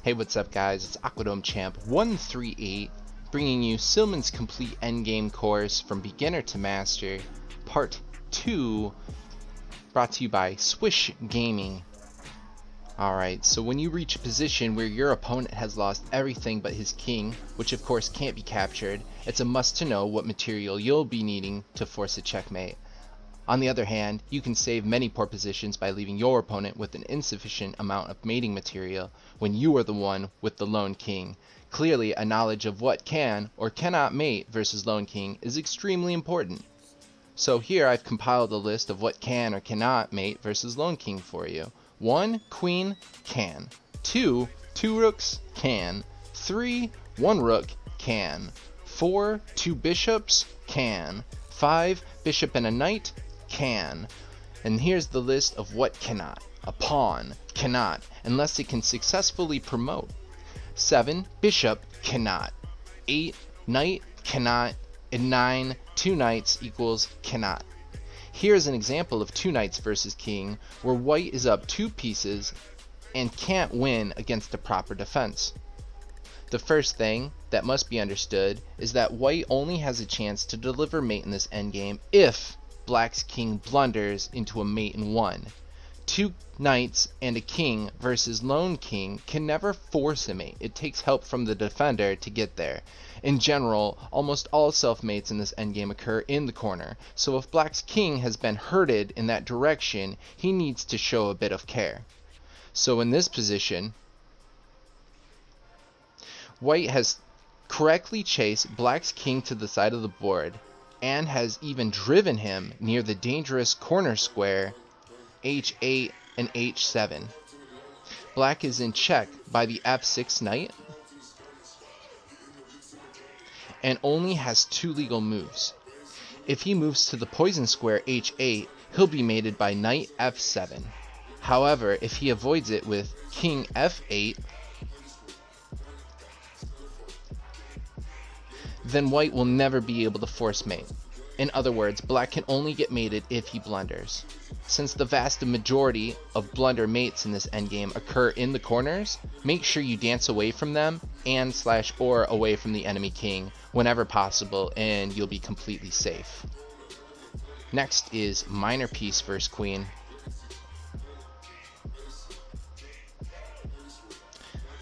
Hey, what's up guys, it's Aquadome Champ 138 bringing you Silman's complete endgame course from beginner to master, part 2, brought to you by Swish Gaming. Alright, so when you reach a position where your opponent has lost everything but his king, which of course can't be captured, it's a must to know what material you'll be needing to force a checkmate. On the other hand, you can save many poor positions by leaving your opponent with an insufficient amount of mating material when you are the one with the lone king. Clearly, a knowledge of what can or cannot mate versus lone king is extremely important. So here I've compiled a list of what can or cannot mate versus lone king for you. 1. Queen can. 2. 2 rooks can. 3. 1 rook can. 4. 2 bishops can. 5. Bishop and a knight can. And here's the list of what cannot. A pawn cannot unless it can successfully promote. 7. Bishop cannot. 8. Knight cannot. And 9. 2 knights equals cannot. Here's an example of 2 knights versus king where white is up 2 pieces and can't win against a proper defense. The first thing that must be understood is that white only has a chance to deliver mate in this endgame if black's king blunders into a mate in 1. 2 knights and a king versus lone king can never force a mate. It takes help from the defender to get there. In general, almost all self-mates in this endgame occur in the corner, so if black's king has been herded in that direction, he needs to show a bit of care. So in this position, white has correctly chased black's king to the side of the board and has even driven him near the dangerous corner square h8 and h7. Black is in check by the f6 knight and only has 2 legal moves. If he moves to the poison square h8, he'll be mated by knight f7. However, if he avoids it with king f8, then white will never be able to force mate. In other words, black can only get mated if he blunders. Since the vast majority of blunder mates in this endgame occur in the corners, make sure you dance away from them and /or away from the enemy king whenever possible and you'll be completely safe. Next is minor piece versus queen.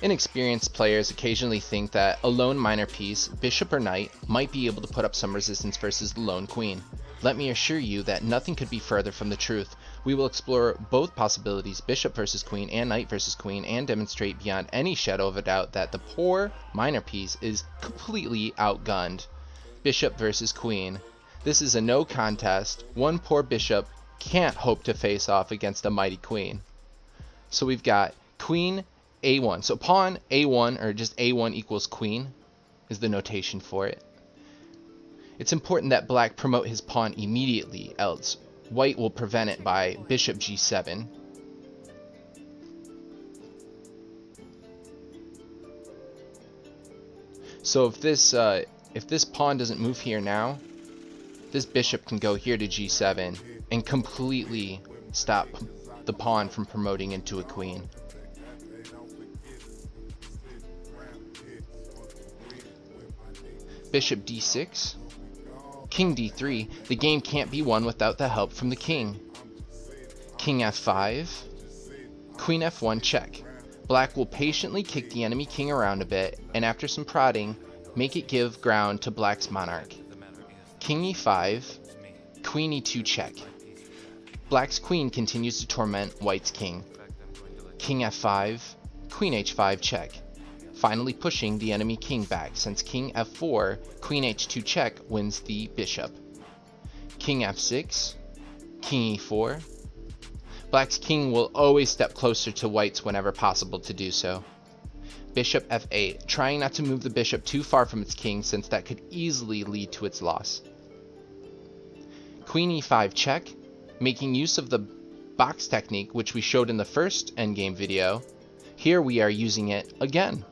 Inexperienced players occasionally think that a lone minor piece, bishop or knight, might be able to put up some resistance versus the lone queen. Let me assure you that nothing could be further from the truth. We will explore both possibilities, bishop versus queen and knight versus queen, and demonstrate beyond any shadow of a doubt that the poor minor piece is completely outgunned. Bishop versus queen. This is a no contest. One poor bishop can't hope to face off against a mighty queen. So we've got queen a1. So pawn a1, or just a1 equals queen, is the notation for it. It's important that black promote his pawn immediately, else white will prevent it by bishop g7. So if this pawn doesn't move here now, this bishop can go here to g7 and completely stop the pawn from promoting into a queen. Bishop d6, king d3. The game can't be won without the help from the king. King f5, queen f1 check. Black will patiently kick the enemy king around a bit, and after some prodding, make it give ground to black's monarch. King e5, queen e2 check. Black's queen continues to torment white's king. King f5, queen h5 check. Finally pushing the enemy king back, since king f4, queen h2 check wins the bishop. King f6, king e4. Black's king will always step closer to white's whenever possible to do so. Bishop f8, trying not to move the bishop too far from its king, since that could easily lead to its loss. Queen e5 check, making use of the box technique which we showed in the first endgame video. Here we are using it again.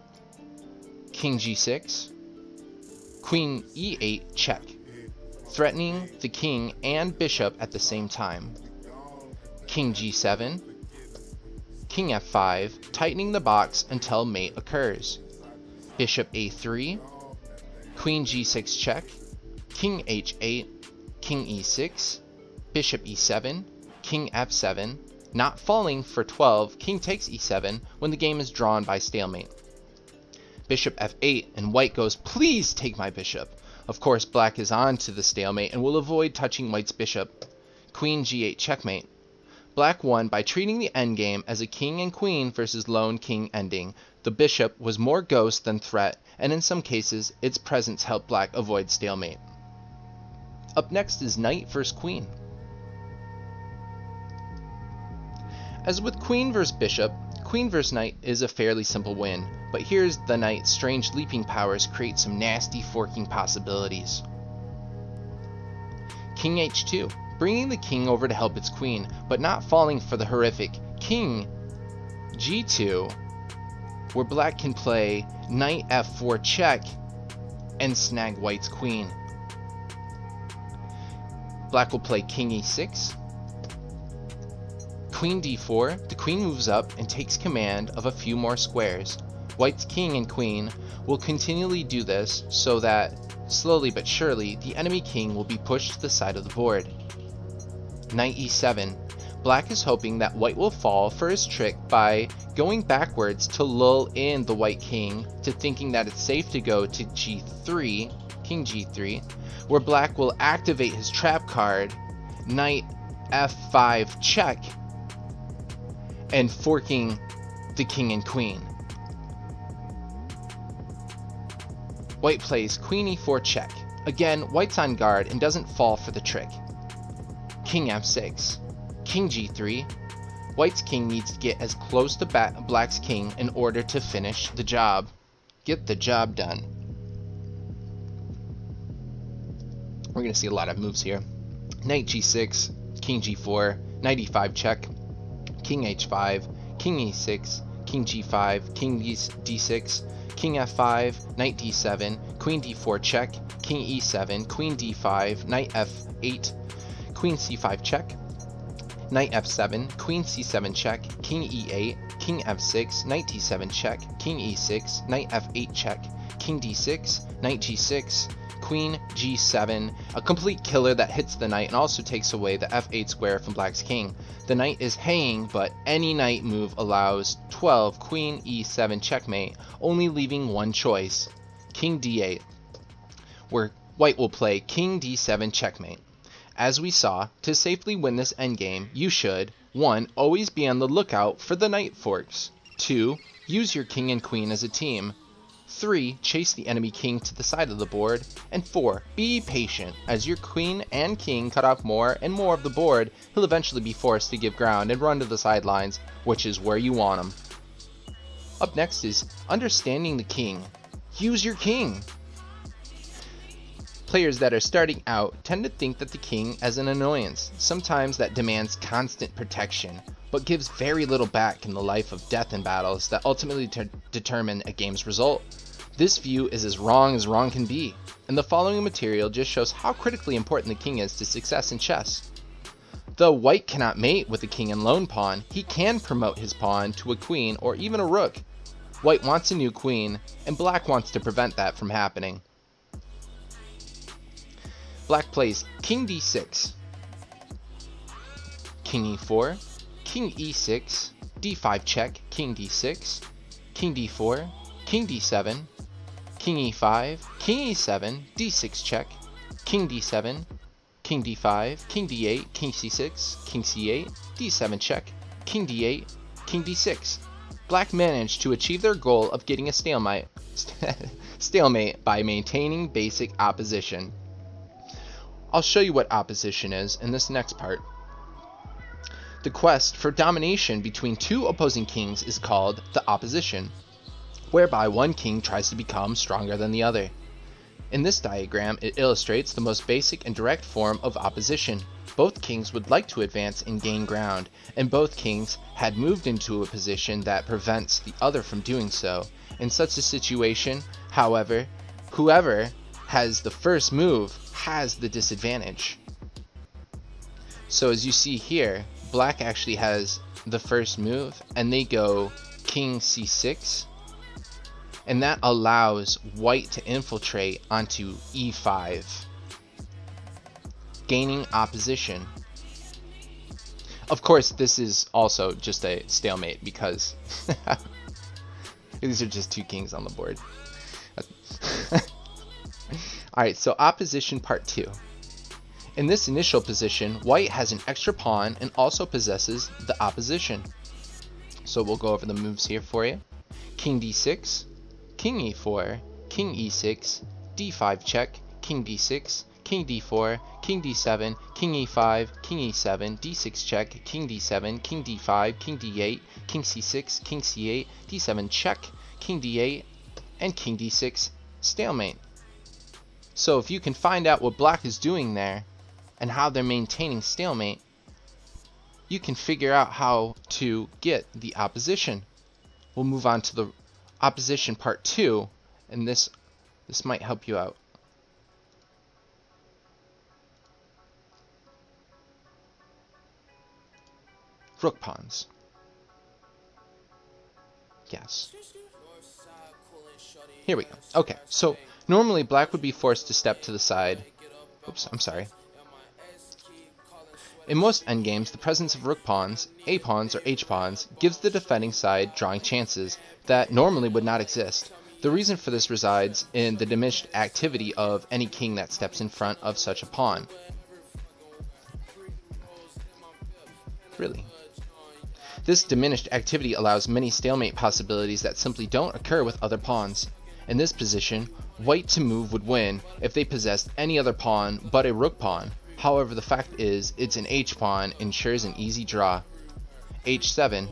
King g6, queen e8 check, threatening the king and bishop at the same time. King g7, king f5, tightening the box until mate occurs. Bishop a3, queen g6 check, king h8, king e6, bishop e7, king f7, not falling for 12, king takes e7 when the game is drawn by stalemate. Bishop f8, and white goes, please take my bishop. Of course, black is on to the stalemate and will avoid touching white's bishop. Queen g8 checkmate. Black won by treating the endgame as a king and queen versus lone king ending. The bishop was more ghost than threat, and in some cases, its presence helped black avoid stalemate. Up next is knight versus queen. As with queen versus bishop, queen versus knight is a fairly simple win, but here's the knight's strange leaping powers create some nasty forking possibilities. King h2, bringing the king over to help its queen, but not falling for the horrific king g2, where black can play knight f4 check and snag white's queen. Black will play king e6, queen d4, the queen moves up and takes command of a few more squares. White's king and queen will continually do this so that, slowly but surely, the enemy king will be pushed to the side of the board. Knight e7. Black is hoping that white will fall for his trick by going backwards to lull in the white king to thinking that it's safe to go to g3, king g3, where black will activate his trap card, knight f5 check, and forking the king and queen. White plays queen e4 check. Again, white's on guard and doesn't fall for the trick. King f6, king g3. White's king needs to get as close to black's king in order to finish the job. Get the job done. We're going to see a lot of moves here. Knight g6, king g4, knight e5 check, king h5, king e6, king g5, king d6, king f5, knight d7, queen d4 check, king e7, queen d5, knight f8, queen c5 check, knight f7, queen c7 check, king e8, king f6, knight d7 check, king e6, knight f8 check, king d6, knight g6, queen g7, a complete killer that hits the knight and also takes away the f8 square from black's king. The knight is hanging, but any knight move allows 12, queen e7 checkmate, only leaving one choice, king d8, where white will play king d7 checkmate. As we saw, to safely win this endgame, you should 1. Always be on the lookout for the knight forks. 2. Use your king and queen as a team. 3. Chase the enemy king to the side of the board. And 4. Be patient. As your queen and king cut off more and more of the board, he'll eventually be forced to give ground and run to the sidelines, which is where you want him. Up next is understanding the king. Use your king. Players that are starting out tend to think that the king is an annoyance, sometimes that demands constant protection, but gives very little back in the life of death in battles that ultimately determine a game's result. This view is as wrong can be, and the following material just shows how critically important the king is to success in chess. Though white cannot mate with the king and lone pawn, he can promote his pawn to a queen or even a rook. White wants a new queen, and black wants to prevent that from happening. Black plays king d6, king e4, king e6, d5 check, king d6, king d4, king d7, king e5, king e7, d6 check, king d7, king d5, king d8, king c6, king c8, d7 check, king d8, king d6. Black managed to achieve their goal of getting a stalemate by maintaining basic opposition. I'll show you what opposition is in this next part. The quest for domination between two opposing kings is called the opposition, whereby one king tries to become stronger than the other. In this diagram, it illustrates the most basic and direct form of opposition. Both kings would like to advance and gain ground, and both kings had moved into a position that prevents the other from doing so. In such a situation, however, whoever has the first move has the disadvantage. So as you see here, black actually has the first move and they go king c6, and that allows white to infiltrate onto e5, gaining opposition. Of course, this is also just a stalemate because these are just two kings on the board. Alright, so opposition part 2. In this initial position, white has an extra pawn and also possesses the opposition. So we'll go over the moves here for you. King d6, king e4, king e6, d5 check, king d6, king d4, king d7, king e5, king e7, d6 check, king d7, king d5, king d8, king c6, king c8, d7 check, king d8, and king d6 stalemate. So if you can find out what black is doing there and how they're maintaining stalemate, you can figure out how to get the opposition. We'll move on to the opposition part 2, and this might help you out. Rook Pawns. Yes. Here we go. Okay, so normally black would be forced to step to the side. Oops, I'm sorry. In most endgames, the presence of rook pawns, a pawns, or h pawns gives the defending side drawing chances that normally would not exist. The reason for this resides in the diminished activity of any king that steps in front of such a pawn. Really. This diminished activity allows many stalemate possibilities that simply don't occur with other pawns. In this position, white to move would win if they possessed any other pawn but a rook pawn. However, the fact is, it's an h-pawn ensures an easy draw. h7.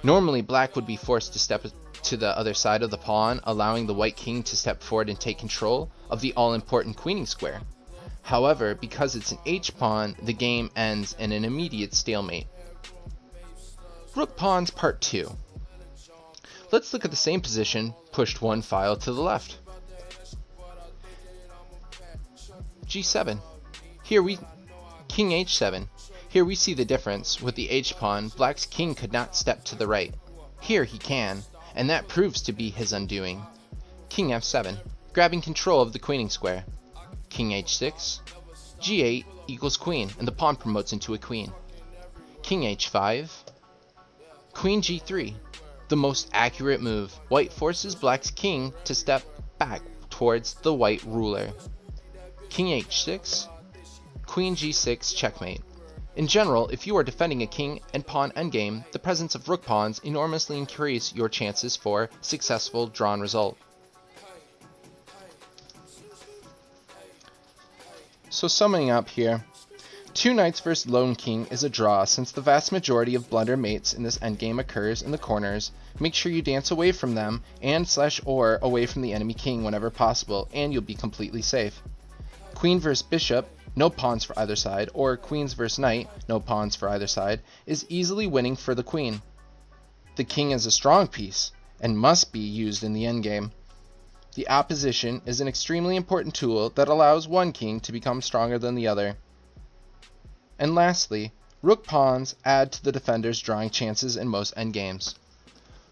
Normally, black would be forced to step to the other side of the pawn, allowing the white king to step forward and take control of the all-important queening square. However, because it's an h-pawn, the game ends in an immediate stalemate. Rook Pawns Part 2. Let's look at the same position, pushed one file to the left. g7. King h7. Here we see the difference. With the h-pawn, black's king could not step to the right. Here he can, and that proves to be his undoing. King f7, grabbing control of the queening square. King h6. g8 equals queen, and the pawn promotes into a queen. King h5. Queen g3, the most accurate move. White forces black's king to step back towards the white ruler. King h6. Queen g6 checkmate. In general, if you are defending a king and pawn endgame, the presence of rook pawns enormously increase your chances for successful drawn result. So summing up here, two knights versus lone king is a draw since the vast majority of blunder mates in this endgame occurs in the corners. Make sure you dance away from them and/or away from the enemy king whenever possible, and you'll be completely safe. Queen versus bishop, no pawns for either side, or queens versus knight, no pawns for either side, is easily winning for the queen. The king is a strong piece and must be used in the endgame. The opposition is an extremely important tool that allows one king to become stronger than the other. And lastly, rook pawns add to the defender's drawing chances in most endgames.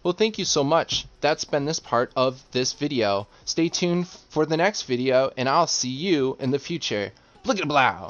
Well, thank you so much. That's been this part of this video. Stay tuned for the next video, and I'll see you in the future. Blickety blow!